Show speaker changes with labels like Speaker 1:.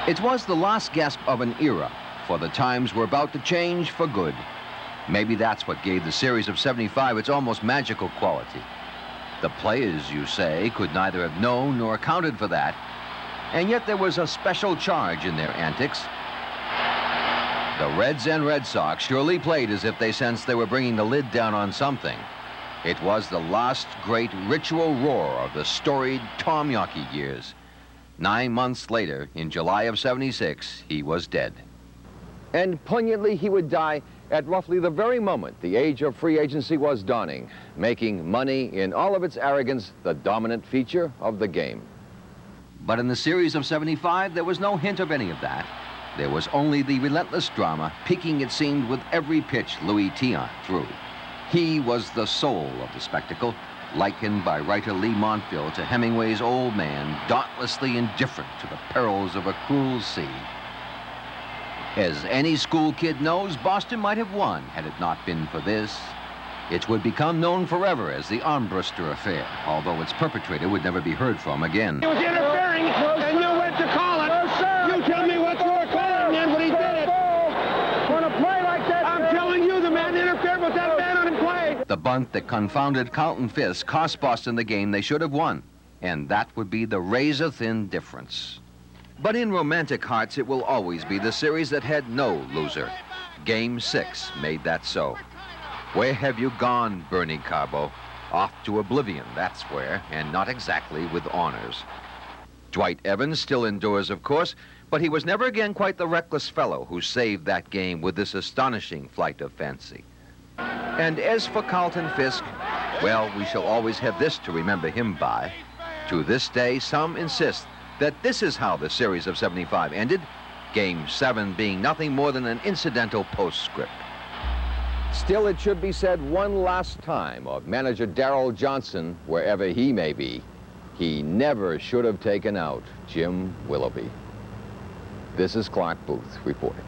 Speaker 1: It was the last gasp of an era, for the times were about to change for good. Maybe that's what gave the series of 75 its almost magical quality. The players, you say, could neither have known nor accounted for that, and yet there was a special charge in their antics. The Reds and Red Sox surely played as if they sensed they were bringing the lid down on something. It was the last great ritual roar of the storied Tom Yawkey years. 9 months later, in July of '76, he was dead. And poignantly, he would die at roughly the very moment the age of free agency was dawning, making money in all of its arrogance the dominant feature of the game. But in the series of 75, there was no hint of any of that. There was only the relentless drama, peaking, it seemed, with every pitch Louis Tiant threw. He was the soul of the spectacle, likened by writer Lee Montville to Hemingway's old man, dauntlessly indifferent to the perils of a cruel sea. As any school kid knows, Boston might have won had it not been for this. It would become known forever as the Armbruster affair, although its perpetrator would never be heard from again.
Speaker 2: He was interfering, and you went to call it. No, sir. You tell me what you were calling, man, when he did it. On a play like that, I'm telling you, the man interfered with that man on a play.
Speaker 1: The bunt that confounded Carlton Fisk cost Boston the game they should have won, and that would be the razor-thin difference. But in romantic hearts, it will always be the series that had no loser. Game 6 made that so. Where have you gone, Bernie Carbo? Off to oblivion, that's where, and not exactly with honors. Dwight Evans still endures, of course, but he was never again quite the reckless fellow who saved that game with this astonishing flight of fancy. And as for Carlton Fisk, well, we shall always have this to remember him by. To this day, some insist that this is how the series of 75 ended, Game 7 being nothing more than an incidental postscript. Still, it should be said one last time of manager Darrell Johnson, wherever he may be, he never should have taken out Jim Willoughby. This is Clark Booth reporting.